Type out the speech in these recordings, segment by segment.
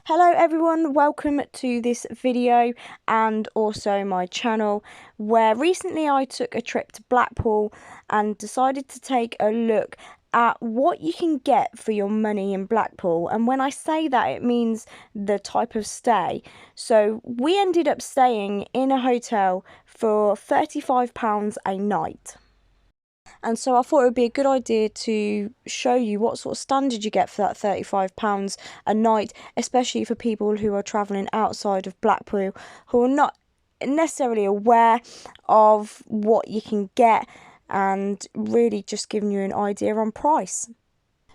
Hello everyone, welcome to this video and also my channel, where recently I took a trip to Blackpool and decided to take a look at what you can get for your money in Blackpool. And when I say that, it means the type of stay. So we ended up staying in a hotel for £35 a night. And so I thought it would be a good idea to show you what sort of standard you get for that £35 a night, especially for people who are travelling outside of Blackpool, who are not necessarily aware of what you can get, and really just giving you an idea on price.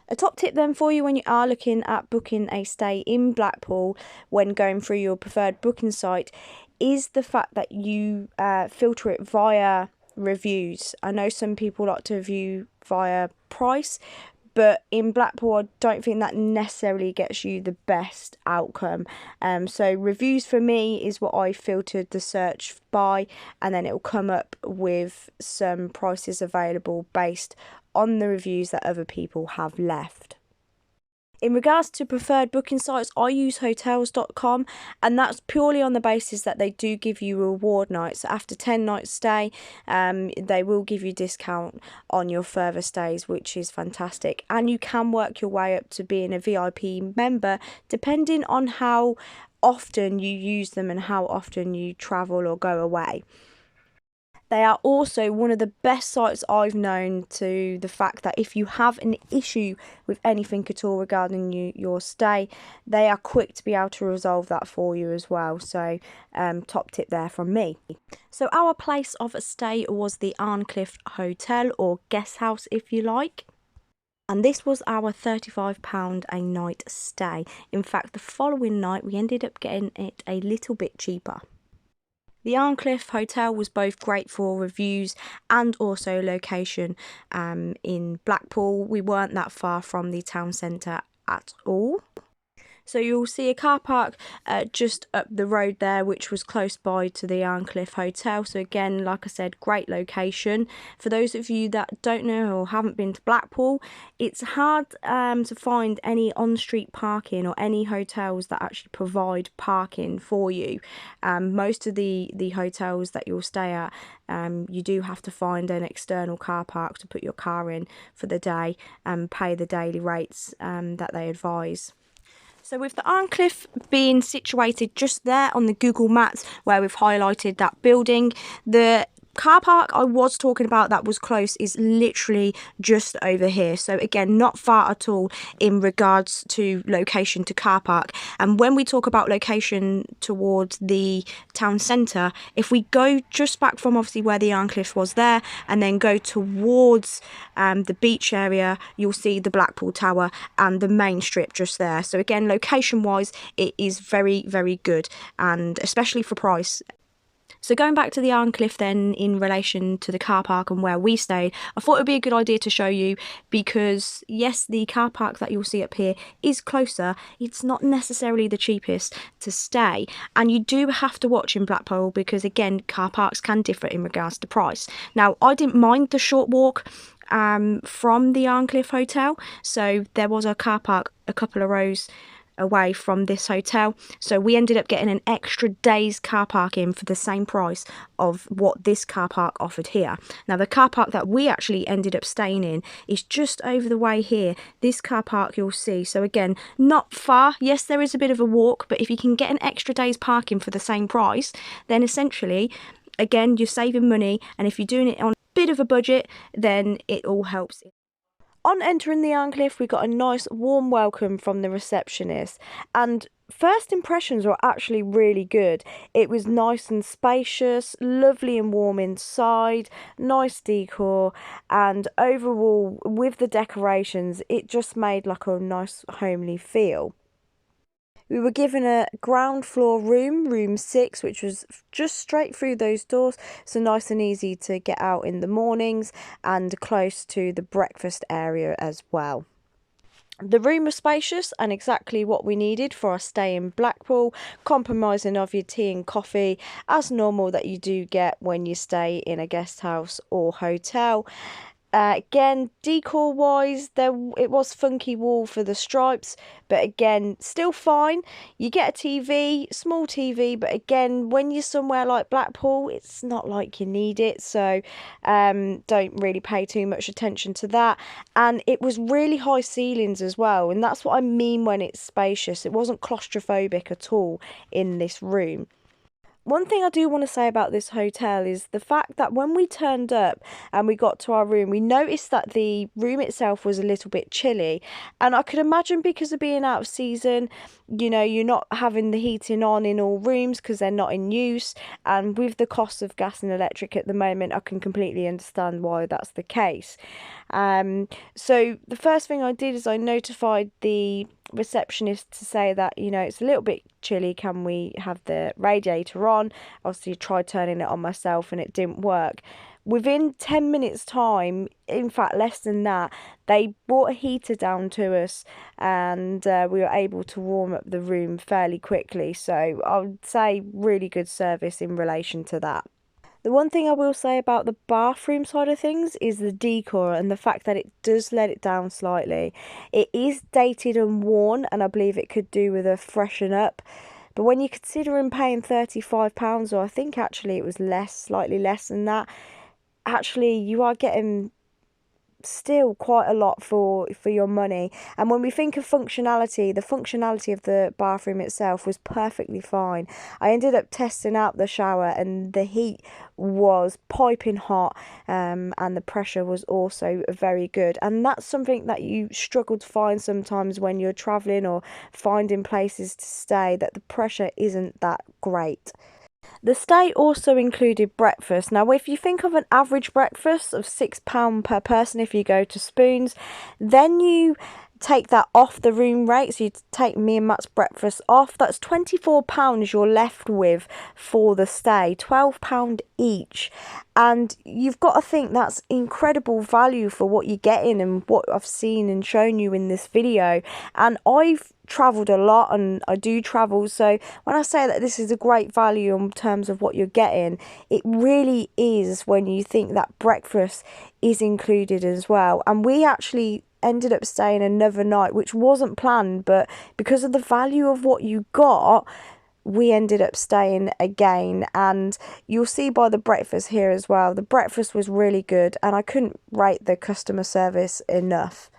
A top tip then for you when you are looking at booking a stay in Blackpool when going through your preferred booking site is the fact that you filter it via reviews. I know some people like to review via price, but in Blackpool I don't think that necessarily gets you the best outcome. So reviews for me is what I filtered the search by, and then it will come up with some prices available based on the reviews that other people have left. In regards to preferred booking sites, I use hotels.com, and that's purely on the basis that they do give you reward nights. After 10 nights stay, they will give you discount on your further stays, which is fantastic. And you can work your way up to being a VIP member depending on how often you use them and how often you travel or go away. They are also one of the best sites I've known, to the fact that if you have an issue with anything at all regarding your stay, they are quick to be able to resolve that for you as well. So top tip there from me. So our place of stay was the Arncliffe Hotel, or guest house if you like. And this was our £35 a night stay. In fact, the following night we ended up getting it a little bit cheaper. The Arncliffe Hotel was both great for reviews and also location in Blackpool. We weren't that far from the town centre at all. So you'll see a car park just up the road there, which was close by to the Arncliffe Hotel. So again, like I said, great location. For those of you that don't know or haven't been to Blackpool, it's hard to find any on-street parking or any hotels that actually provide parking for you. Most of the hotels that you'll stay at, you do have to find an external car park to put your car in for the day and pay the daily rates that they advise. So with the Arncliffe being situated just there on the Google Maps where we've highlighted that building, the car park I was talking about that was close is literally just over here. So again, not far at all in regards to location to car park. And when we talk about location towards the town centre, if we go just back from obviously where the Arncliffe was there and then go towards the beach area, you'll see the Blackpool Tower and the main strip just there. So again, location wise, it is very, very good, and especially for price. So going back to the Arncliffe then, in relation to the car park and where we stayed, I thought it would be a good idea to show you, because yes, the car park that you'll see up here is closer. It's not necessarily the cheapest to stay, and you do have to watch in Blackpool because again, car parks can differ in regards to price. Now, I didn't mind the short walk from the Arncliffe Hotel, so there was a car park a couple of rows away from this hotel, so we ended up getting an extra day's car park in for the same price of what this car park offered here. Now, the car park that we actually ended up staying in is just over the way here. This car park you'll see, so again, not far. Yes, there is a bit of a walk, but if you can get an extra day's parking for the same price, then essentially, again, you're saving money, and if you're doing it on a bit of a budget, then it all helps. On entering the Arncliffe, we got a nice warm welcome from the receptionist, and first impressions were actually really good. It was nice and spacious, lovely and warm inside, nice decor, and overall with the decorations, it just made like a nice homely feel. We were given a ground floor room, room 6, which was just straight through those doors, so nice and easy to get out in the mornings and close to the breakfast area as well. The room was spacious and exactly what we needed for our stay in Blackpool, compromising of your tea and coffee as normal that you do get when you stay in a guest house or hotel. Again, decor wise, it was funky wall for the stripes, but again, still fine. You get a TV, small TV, but again, when you're somewhere like Blackpool, it's not like you need it, so don't really pay too much attention to that. And it was really high ceilings as well, and that's what I mean when it's spacious. It wasn't claustrophobic at all in this room. One thing I do want to say about this hotel is the fact that when we turned up and we got to our room, we noticed that the room itself was a little bit chilly. And I could imagine because of being out of season, you know, you're not having the heating on in all rooms because they're not in use. And with the cost of gas and electric at the moment, I can completely understand why that's the case. So the first thing I did is I notified the receptionist to say that, you know, it's a little bit chilly, can we have the radiator on? Obviously tried turning it on myself and it didn't work. Within 10 minutes time, in fact less than that, they brought a heater down to us, and we were able to warm up the room fairly quickly. So I would say really good service in relation to that. The one thing I will say about the bathroom side of things is the decor and the fact that it does let it down slightly. It is dated and worn, and I believe it could do with a freshen up. But when you consider him paying £35, or I think actually it was less, slightly less than that, actually you are getting still quite a lot for your money. And when we think of functionality, the functionality of the bathroom itself was perfectly fine. I ended up testing out the shower, and the heat was piping hot, and the pressure was also very good. And that's something that you struggle to find sometimes when you're traveling or finding places to stay, that the pressure isn't that great. The stay also included breakfast. Now, if you think of an average breakfast of £6 per person if you go to Spoons, then you take that off the room rate, so you take me and Matt's breakfast off, that's £24 you're left with for the stay, £12 each. And you've got to think that's incredible value for what you're getting and what I've seen and shown you in this video. And I've travelled a lot, and I do travel, so when I say that this is a great value in terms of what you're getting, it really is when you think that breakfast is included as well. And we actually ended up staying another night, which wasn't planned, but because of the value of what you got, we ended up staying again. And you'll see by the breakfast here as well, the breakfast was really good, and I couldn't rate the customer service enough.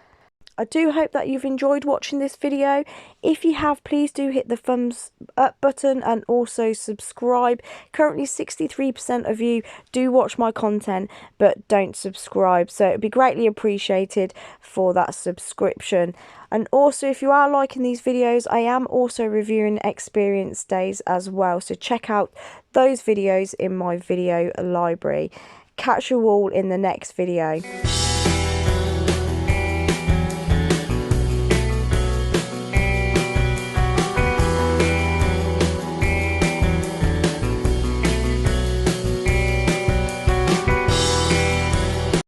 I do hope that you've enjoyed watching this video. If you have, please do hit the thumbs up button and also subscribe. Currently 63% of you do watch my content but don't subscribe, so it'd be greatly appreciated for that subscription. And also, if you are liking these videos, I am also reviewing experience stays as well, so check out those videos in my video library. Catch you all in the next video.